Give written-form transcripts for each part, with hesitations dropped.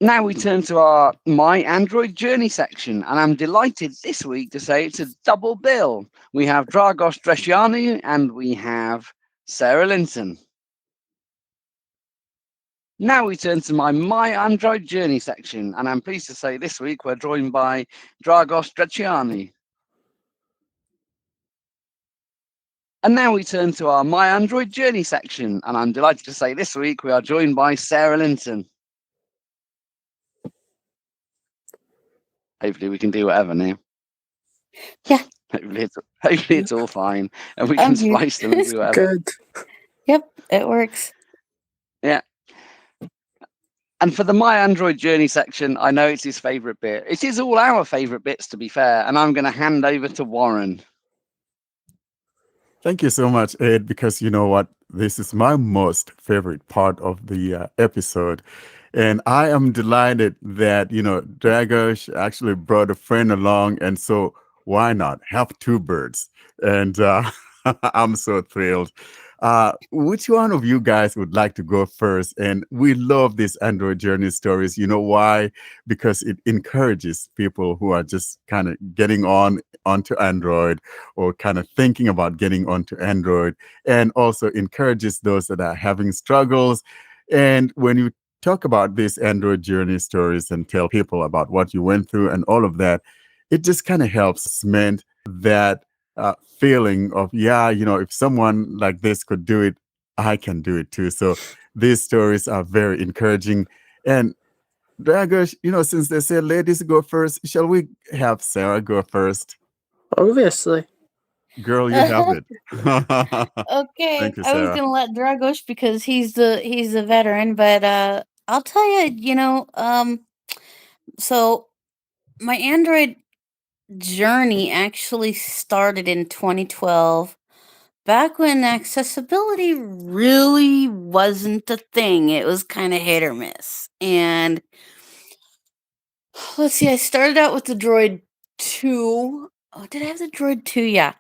Now we turn to our My Android Journey section, and I'm delighted this week to say it's a double bill. We have Dragos Drecianu and we have Sarah Linton. Now we turn to my Android Journey section, and I'm pleased to say this week we're joined by Dragos Drecianu. And now we turn to our My Android Journey section, and I'm delighted to say this week we are joined by Sarah Linton. Hopefully we can do whatever now. Yeah. Hopefully it's all fine, and we I'm can here. splice them and do whatever. Good. Yep, it works. Yeah. And for the My Android Journey section, I know it's his favourite bit. It is all our favourite bits, to be fair, and I'm going to hand over to Warren. Thank you so much, Ed, because you know what? This is my most favorite part of the episode. And I am delighted that, Dragos actually brought a friend along. And so why not have two birds? And I'm so thrilled. Which one of you guys would like to go first? And we love these Android journey stories. You know why? Because it encourages people who are just kind of getting onto Android or kind of thinking about getting onto Android, and also encourages those that are having struggles. And when you talk about these Android journey stories and tell people about what you went through and all of that, it just kind of helps cement that feeling of, yeah, if someone like this could do it, I can do it too. So these stories are very encouraging. And Dragos, since they say ladies go first, shall we have Sarah go first? Obviously. Girl, you have it. Okay, Thank you, I was Sarah. gonna let Dragos because he's the veteran, but I'll tell you, so my Android journey actually started in 2012, back when accessibility really wasn't a thing. It was kind of hit or miss. And let's see, I started out with the Droid 2. Oh, did I have the Droid 2? Yeah.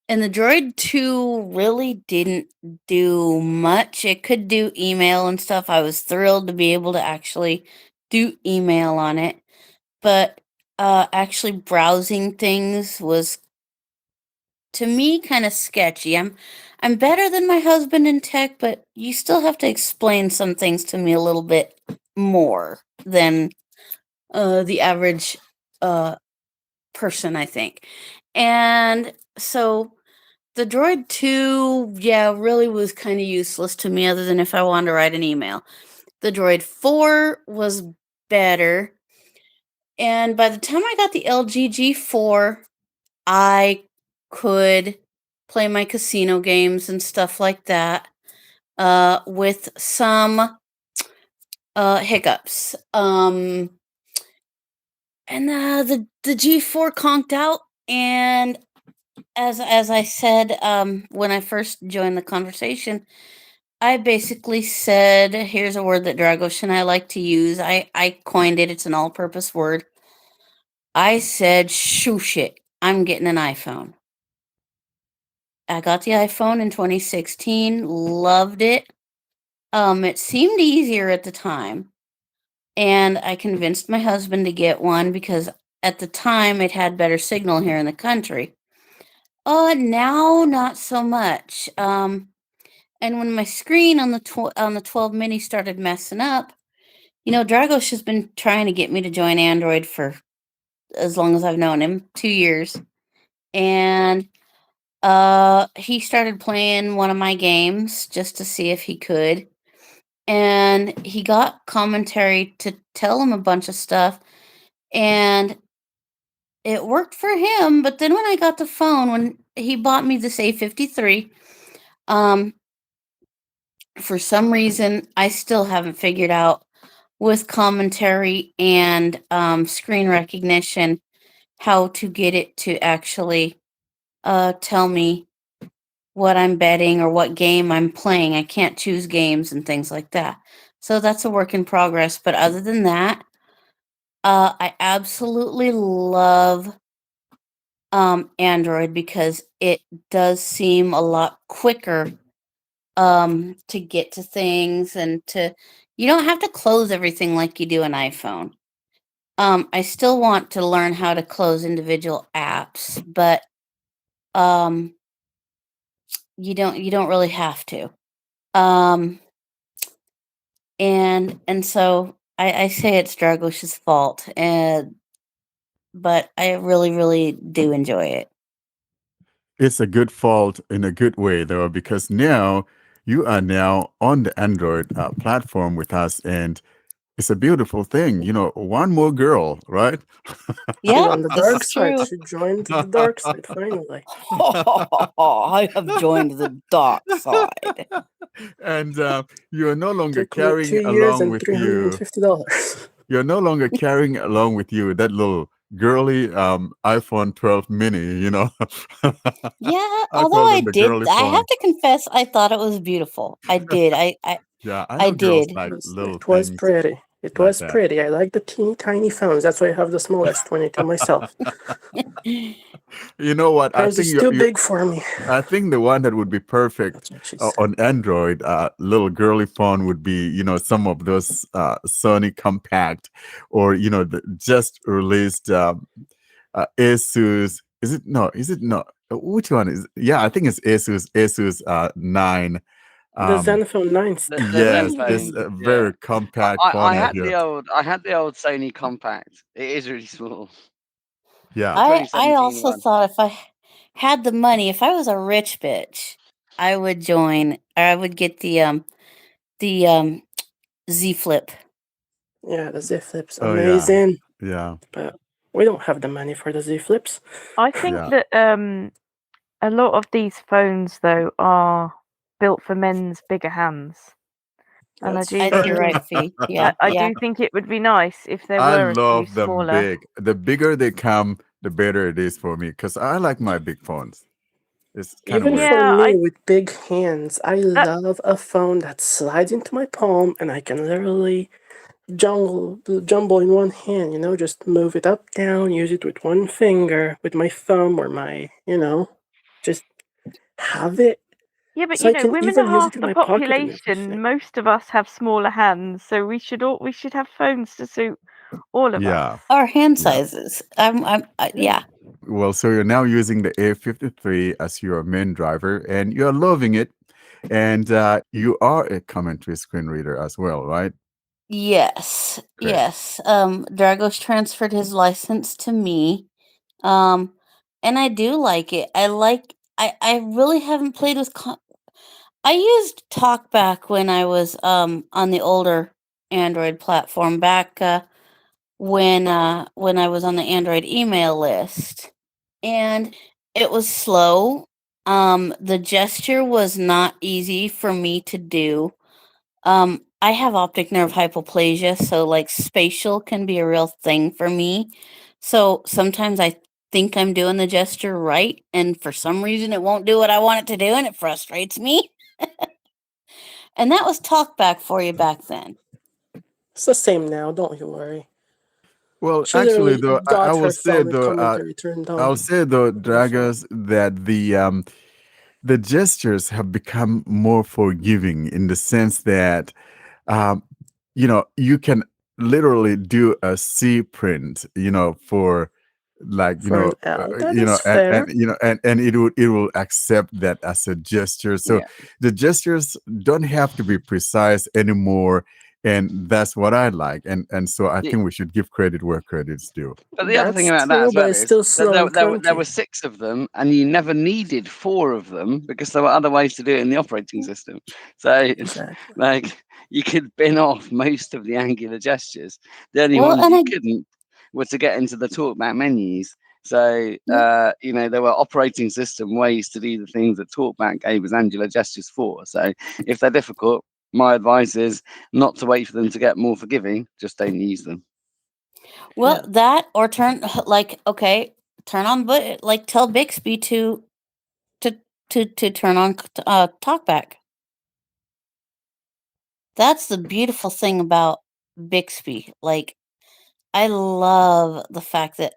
And the Droid 2 really didn't do much. It could do email and stuff. I was thrilled to be able to actually do email on it. But actually browsing things was, to me, kind of sketchy. I'm better than my husband in tech, but you still have to explain some things to me a little bit more than the average person, I think. And so the Droid 2, yeah, really was kind of useless to me other than if I wanted to write an email. The Droid 4 was better. And by the time I got the LG G4, I could play my casino games and stuff like that with some hiccups. And the G4 conked out, and as I said when I first joined the conversation, I basically said, here's a word that Dragos and I like to use. I coined it. It's an all-purpose word. I said, shoosh it. I'm getting an iPhone. I got the iPhone in 2016. Loved it. It seemed easier at the time. And I convinced my husband to get one because at the time it had better signal here in the country. Now not so much. And when my screen on the 12 mini started messing up, Dragos has been trying to get me to join Android for as long as I've known him, 2 years. And he started playing one of my games just to see if he could. And he got commentary to tell him a bunch of stuff. And it worked for him. But then when I got the phone, when he bought me this A53, for some reason, I still haven't figured out with commentary and screen recognition how to get it to actually tell me what I'm betting or what game I'm playing. I can't choose games and things like that. So that's a work in progress. But other than that, I absolutely love Android because it does seem a lot quicker to get to things and to You don't have to close everything like you do an iPhone. I still want to learn how to close individual apps, but um, you don't really have to. Um, and so I say it's Dragosh's fault, and but I really really do enjoy it. It's a good fault in a good way, though, because now you are now on the Android platform with us, and it's a beautiful thing. One more girl, right? She's Yeah, on the this dark is side. true. She joined the dark side finally. I have joined the dark side. And you are no longer Took me carrying 2 years along and with you. $350. You're no longer carrying along with you that little girly iPhone 12 mini. Yeah, I although call them the girly I have phone. to confess, I thought it was beautiful. I did. Yeah, I I know girls did. like little It was things pretty. It like was that. pretty. I like the teeny tiny phones. That's why I have the small S22 myself. You know what? I Hers think is you too you big for me. I think the one that would be perfect That's what she said. on Android, little girly phone would be, some of those Sony Compact, or the just released Asus. Is it no? Is it no? Which one is? Yeah, I think it's Asus 9. The Um, Zenfone 9's The yes, Zenfone, this tiny. yeah. very compact phone I right had here. the old Sony Compact. It is really small. Yeah, The I 2017 also one. thought if I had the money, if I was a rich bitch, I would join. I would get the Z Flip. Yeah, the Z Flip's oh yeah, amazing. yeah, But we don't have the money for the Z Flips. I think yeah. that a lot of these phones though are built for men's bigger hands, and That's I you're true. right, Fee. Yeah, I yeah. do think it would be nice if there I were a few love them smaller. big. The bigger they come, the better it is for me because I like my big phones. It's kind of Even weird. for Yeah, me with big hands, I that love a phone that slides into my palm and I can literally jumble in one hand, just move it up, down, use it with one finger, with my thumb or just have it. yeah, but So I can women even are use half it in the my pocket and everything. population. Most of us have smaller hands, so we should have phones to suit all of us. Yeah, Our hand yeah. sizes. Yeah. Yeah. Well, so you're now using the A53 as your main driver, and you're loving it. And you are a commentary screen reader as well, right? Yes. Great. Yes. Dragos transferred his license to me. Um, and I do like it. I really haven't played with I used TalkBack when I was on the older Android platform back when I was on the Android email list. And it was slow. The gesture was not easy for me to do. I have optic nerve hypoplasia, so like spatial can be a real thing for me. So sometimes I think I'm doing the gesture right, and for some reason it won't do what I want it to do, and it frustrates me. And that was talkback for you back then. It's the same now, don't you worry. Well, She actually, literally though, I got will her say phone with though, commentary turned I'll on. say though, Beautiful. Dragos, that the gestures have become more forgiving in the sense that um, you can literally do a C print, for like, For an L, that is and fair. and it will accept that as a gesture. So Yeah. the gestures don't have to be precise anymore. And that's what I like. And so I The, think we should give credit where credit's due. but the other thing That's about that true, as but well it's is still that slow and there were clunky. 6 of them, and you never needed 4 of them because there were other ways to do it in the operating system. So, Exactly. like, you could bin off most of the angular gestures. The only Well, ones and you I couldn't were to get into the talkback menus. So, well, there were operating system ways to do the things that talkback gave us angular gestures for. So, if they're difficult, my advice is not to wait for them to get more forgiving. Just don't use them. well, Yeah. that or turn like okay, turn on but like tell Bixby to to turn on talkback. That's the beautiful thing about Bixby. Like I love the fact that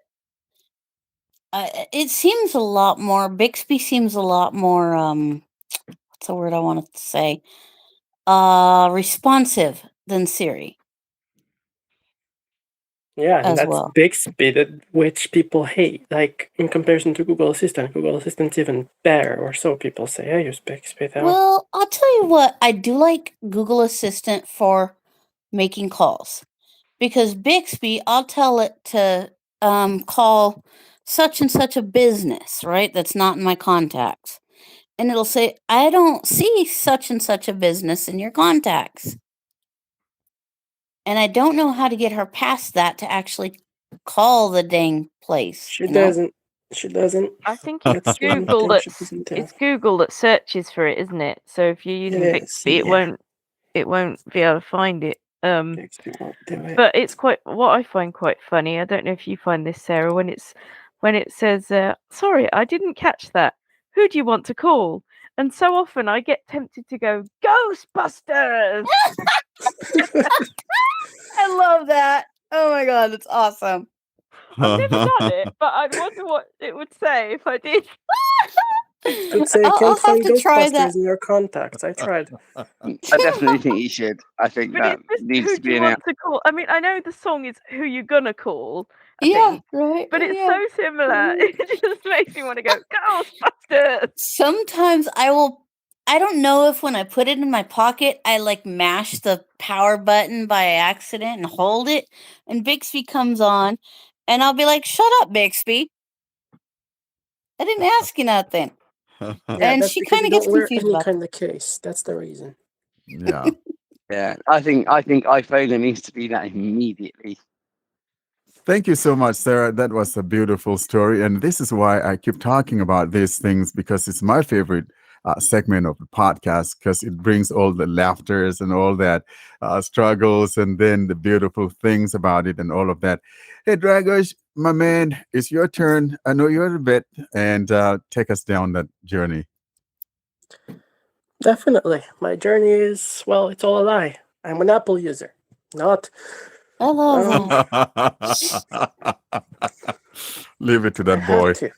it seems a lot more. Bixby seems a lot more. What's the word I wanted to say? Responsive than Siri Yeah, and as that's well. Bixby, which people hate. Like, in comparison to Google Assistant's even better, or so people say. I use Bixby, though. Well, I'll tell you what, I do like Google Assistant for making calls. Because Bixby, I'll tell it to call such and such a business, right? That's not in my contacts. And it'll say, I don't see such and such a business in your contacts. And I don't know how to get her past that to actually call the dang place. She you know? doesn't. She doesn't. I think That's it's one Google thing she that's doesn't do. it's Google that searches for it, isn't it? So if you're using is, Bixby, yeah. it won't be able to find it. Bixby won't do it. But it's quite what I find quite funny. I don't know if you find this, Sarah, when it says, "Sorry, I didn't catch that. Who do you want to call?" And so often I get tempted to go Ghostbusters. I love that. Oh my god, it's awesome. I've never done it, but I wonder what it would say if I did. I'd say I I'll can't have find to try that. Ghostbusters in your contacts. I tried. I definitely think you should. I think But that it's just needs who to do be you an want to call? I mean, I know the song is "Who You Gonna Call," I Yeah, think, right. but it's yeah. so similar. It just makes me want to go Ghostbusters. Sometimes I don't know if when I put it in my pocket, I like mash the power button by accident and hold it, and Bixby comes on, and I'll be like, "Shut up, Bixby! I didn't ask you nothing." Yeah, And that's she because kind you of gets don't wear confused any about kind of case. That's the reason. Yeah. Yeah, I think iPhone needs to be that immediately. Thank you so much, Sarah. That was a beautiful story. And this is why I keep talking about these things, because it's my favorite segment of the podcast, because it brings all the laughters and all that struggles and then the beautiful things about it and all of that. Hey, Dragos, my man, it's your turn. I know you're a bit, and take us down that journey. Definitely. My journey is, well, it's all a lie. I'm an Apple user. Not. I love that. Leave it to I that boy. had to.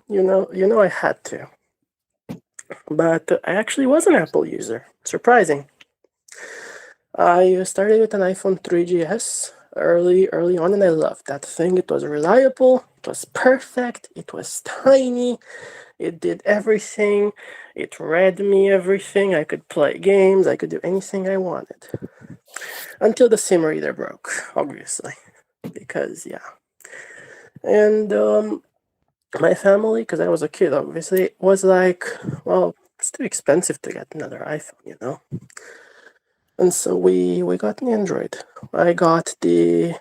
You know, I had to. But I actually was an Apple user. Surprising. I started with an iPhone 3GS early on, and I loved that thing. It was reliable. It was perfect. It was tiny. It did everything. It read me everything. I could play games. I could do anything I wanted. Until the SIM reader broke, obviously. Because, yeah. And my family, because I was a kid, obviously, was like, well, it's too expensive to get another iPhone, you know? And so we got an Android. I got the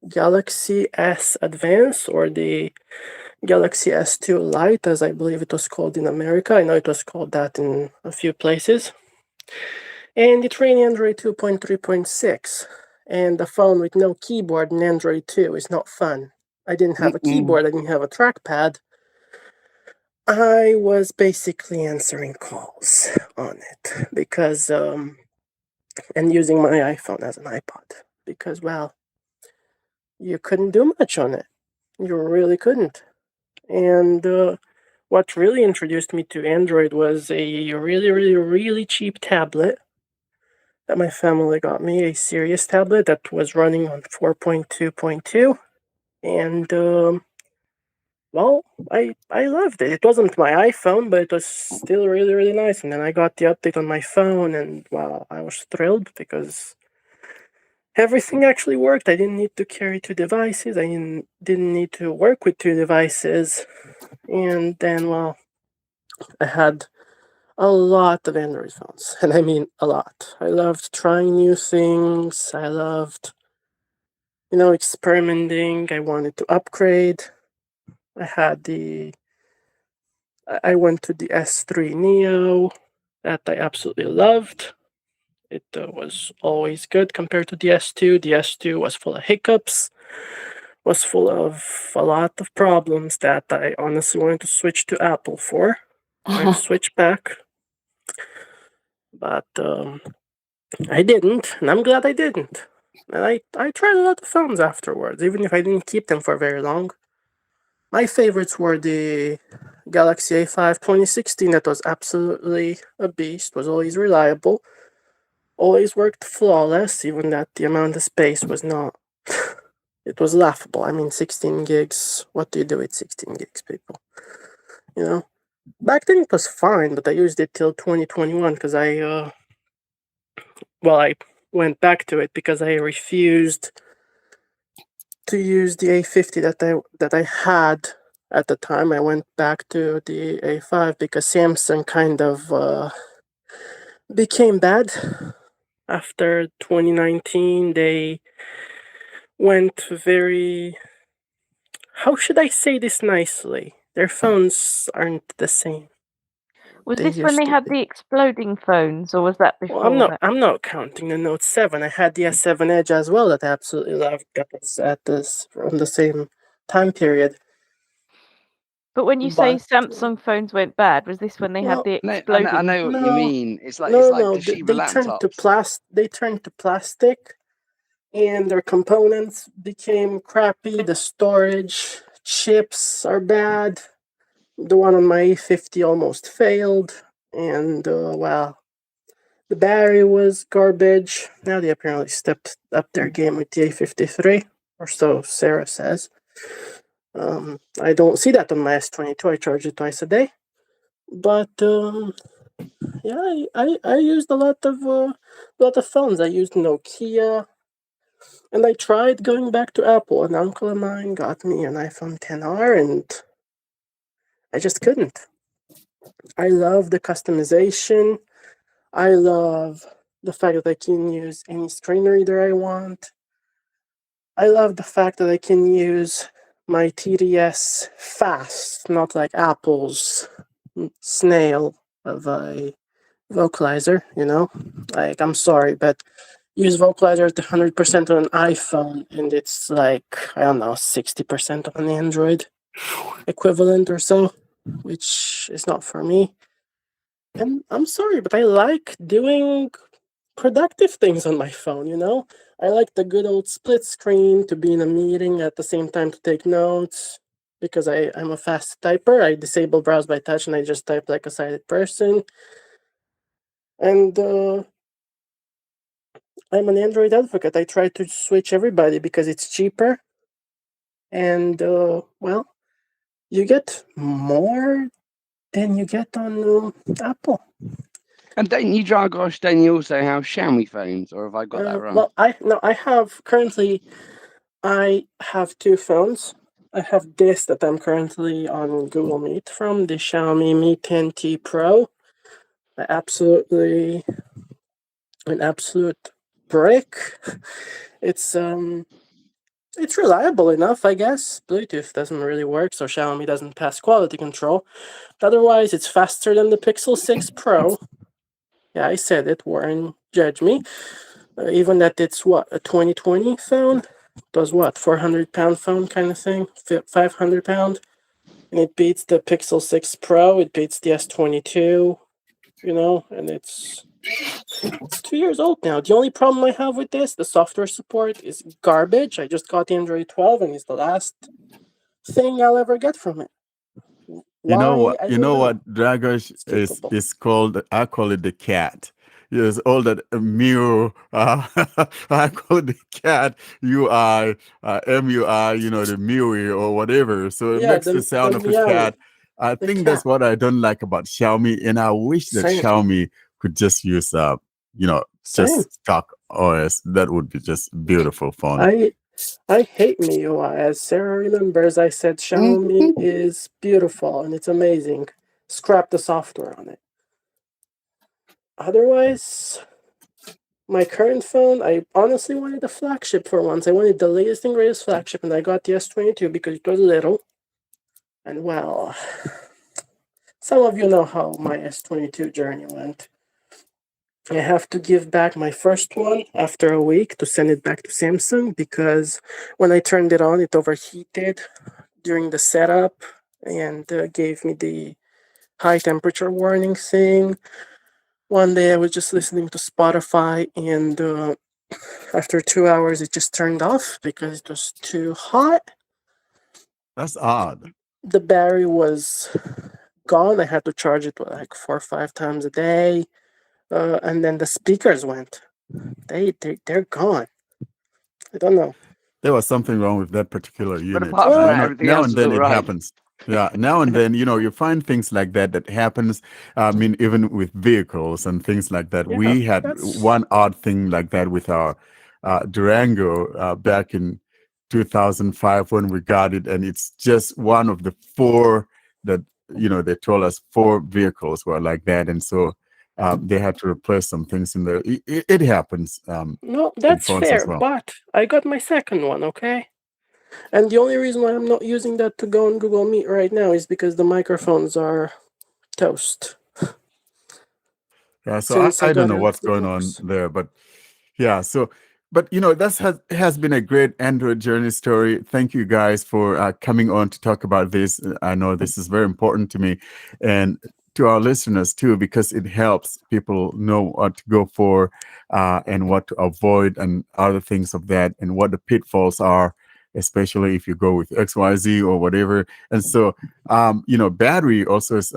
Galaxy S Advance, or the Galaxy S2 Lite, as I believe it was called in America. I know it was called that in a few places. And it ran Android 2.3.6. And a phone with no keyboard in Android 2 is not fun. I didn't have a keyboard, I didn't have a trackpad. I was basically answering calls on it because, and using my iPhone as an iPod because, well, you couldn't do much on it. You really couldn't. And what really introduced me to Android was a really, really, really cheap tablet that my family got me, a Sirius tablet that was running on 4.2.2. And, well, I loved it. It wasn't my iPhone, but it was still really, really nice. And then I got the update on my phone, and, well, I was thrilled because everything actually worked. I didn't need to carry two devices. I didn't need to work with two devices. And then, well, I had a lot of Android phones. And I mean a lot. I loved trying new things. I loved, experimenting. I wanted to upgrade. I went to the S3 Neo that I absolutely loved. It was always good compared to the S2. The S2 was full of hiccups, was full of a lot of problems that I honestly wanted to switch to Apple for. I wanted to switch back. But I didn't, and I'm glad I didn't. And I tried a lot of phones afterwards, even if I didn't keep them for very long. My favorites were the Galaxy A5 2016, that was absolutely a beast, was always reliable. always worked flawless, even that the amount of space was not. It was laughable. I mean, 16 gigs. What do you do with 16 gigs, people? You know, back then it was fine, but I used it till 2021 because I went back to it because I refused to use the A50 that I had at the time. I went back to the A5 because Samsung kind of became bad after 2019. They went very. How should I say this nicely? Their phones aren't the same. Was They this when they used to had be. the exploding phones, or was that Well, before that? I'm not counting the Note 7. I had the S7 Edge as well that I absolutely loved. That was at this from the same time period. But when you say But Samsung phones went bad, was this when they had well, the No, I exploding? know what you no, mean. It's no, like no. Toshiba They turned to laptops. They turned to plastic, and their components became crappy. The storage chips are bad. The one on my E50 almost failed, and well, the battery was garbage. Now they apparently stepped up their game with the A53, or so Sarah says. I don't see that on my S22. I charge it twice a day. But yeah, I used a lot of phones. I used Nokia, and I tried going back to Apple. An uncle of mine got me an iPhone 10R, and I just couldn't. I love the customization. I love the fact that I can use any screen reader I want. I love the fact that I can use my TDS fast, not like Apple's snail of a vocalizer, you know? Like, I'm sorry, but use vocalizer at 100% on an iPhone, and it's like, I don't know, 60% on an Android equivalent or so, which is not for me. And I'm sorry, but I like doing productive things on my phone, you know? I like the good old split screen to be in a meeting at the same time to take notes because I'm a fast typer. I disable browse by touch and I just type like a sighted person. And I'm an Android advocate. I try to switch everybody because it's cheaper. And, well, you get more than you get on Apple. And don't you, Dragos, don't you also have Xiaomi phones, or have I got that wrong? Well, I have currently I have two phones. I have this that I'm currently on Google Meet from, the Xiaomi Mi 10T Pro. I absolutely an absolute brick. It's it's reliable enough, I guess. Bluetooth doesn't really work, so Xiaomi doesn't pass quality control. Otherwise, it's faster than the Pixel 6 Pro. Yeah, I said it, Warren. Judge me. Even that it's what, a 2020 phone? Does what, 400-pound phone kind of thing? 500-pound? And it beats the Pixel 6 Pro, it beats the S22, you know, and it's 2 years old now. The only problem I have with this, the software support is garbage. I just got the Android 12 and it's the last thing I'll ever get from it. Why? I You don't know know. what Dragos It's capable. is called? I call it the cat. Yes, all that mew. I call it the cat. MUI. You know, the mewy or whatever. So it Yeah, makes the the sound of a meowie, cat. I the think that's cat. what I don't like about Xiaomi, and I wish that Same, Xiaomi could just use same. just stock OS. That would be just beautiful phone. I hate MIUI. As Sarah remembers, I said Xiaomi is beautiful and it's amazing. Scrap the software on it. Otherwise, my current phone, I honestly wanted a flagship for once. I wanted the latest and greatest flagship, and I got the S22 because it was little. And well, some of you know how my S22 journey went. I have to give back my first one after a week to send it back to Samsung because when I turned it on, it overheated during the setup and gave me the high temperature warning thing. One day I was just listening to Spotify, and after 2 hours it just turned off because it was too hot. That's odd. The battery was gone. I had to charge it like 4 or 5 times a day. and then the speakers went. They're gone. I don't know. There was something wrong with that particular But unit. apart from that, Well, everything Now else and was then all it right. happens. Yeah, now and then, you find things like that happens. I mean, even with vehicles and things like that. yeah, We had that's one odd thing like that with our Durango back in 2005 when we got it, and it's just one of the four that they told us four vehicles were like that, and so they had to replace some things in there. It happens no, in that's phones as fair. well. But I got my second one, okay? And the only reason why I'm not using that to go on Google Meet right now is because the microphones are toast. Yeah, so Since I I don't got know it off what's the going on box. there, but yeah, so but that has been a great Android journey story. Thank you guys for coming on to talk about this. I know this is very important to me and to our listeners too, because it helps people know what to go for and what to avoid and other things of that and what the pitfalls are, especially if you go with XYZ or whatever. And so, battery also is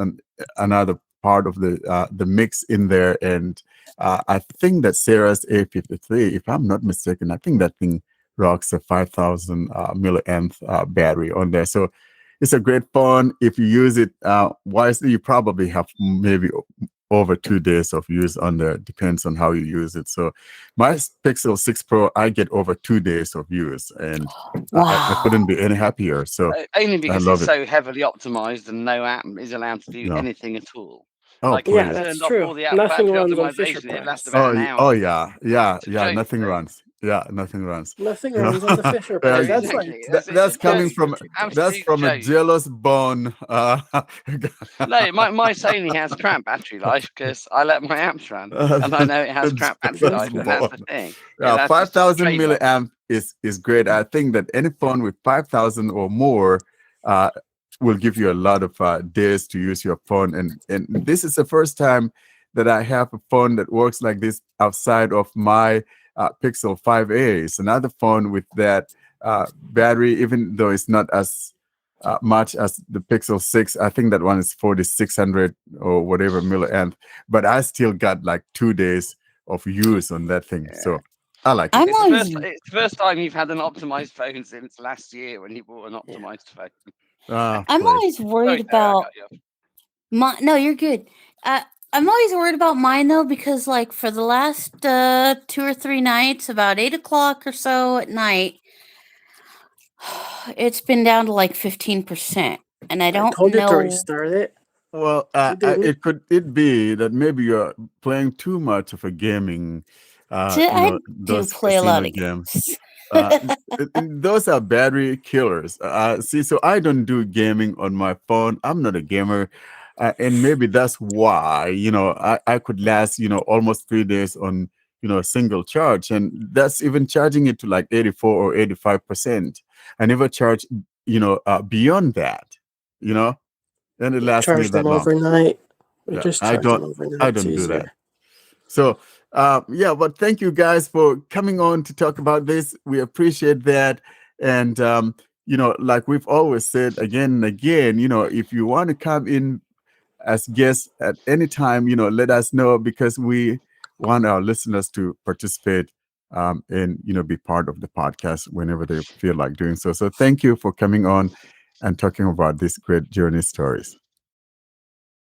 another part of the mix in there. And I think that Sarah's A53, if I'm not mistaken, I think that thing rocks a 5,000 milliamp battery on there. So it's a great phone. If you use it wisely, you probably have maybe over 2 days of use on there. Depends on how you use it. So my Pixel 6 Pro, I get over 2 days of use, and I couldn't Wow. be any happier. So Only I because love it's it. so heavily optimized and no app is allowed to do Yeah. anything at all. Oh, Like if I Yeah, please. that's turned off true. all the app Nothing battery runs on Fisher optimization, it'd last Price. about an hour. Yeah. It's a joke, Nothing really. runs. Yeah, nothing runs. Nothing You know? runs on the Fisher Yeah, Price. That's Exactly. like It's that's a coming joke. from Absolute a joke. jealous bone. No, my Sony has crap battery life because I let my apps run, and I know it has crap battery jealous life, and that's the bone. thing. Yeah, It's just a 5,000 trade-off. milliamp is great. I think that any phone with 5,000 or more uh, will give you a lot of days to use your phone. And this is the first time that I have a phone that works like this outside of my Pixel 5a. It's another phone with that battery, even though it's not as much as the Pixel 6. I think that one is 4,600 or whatever milliamp, but I still got like 2 days of use on that thing. Yeah. So I like it. I'm It's always the first time you've had an optimized phone since last year when you bought an Yeah. optimized phone. I'm Please. always Sorry, worried Sarah, I about cut you off. no, you're good. I'm always worried about mine though because like for the last 2 or 3 nights, about 8 o'clock or so at night, it's been down to like 15%, and I I don't told you to know. restart it. Well, You didn't. it be that maybe you're playing too much of a gaming, I do those play a casino lot of games. games. And those are battery killers. See, so I don't do gaming on my phone. I'm not a gamer. And maybe that's why, I could last, almost 3 days on, a single charge. And that's even charging it to like 84 or 85%. I never charge, beyond that, you know, and it lasts me Charge them that long. overnight. We Yeah, just I charge them don't, overnight. I It's don't do that. easier. So, yeah, but thank you guys for coming on to talk about this. We appreciate that. And, like we've always said again and again, if you want to come in as guests at any time, let us know because we want our listeners to participate and, be part of the podcast whenever they feel like doing so. So thank you for coming on and talking about these great journey stories.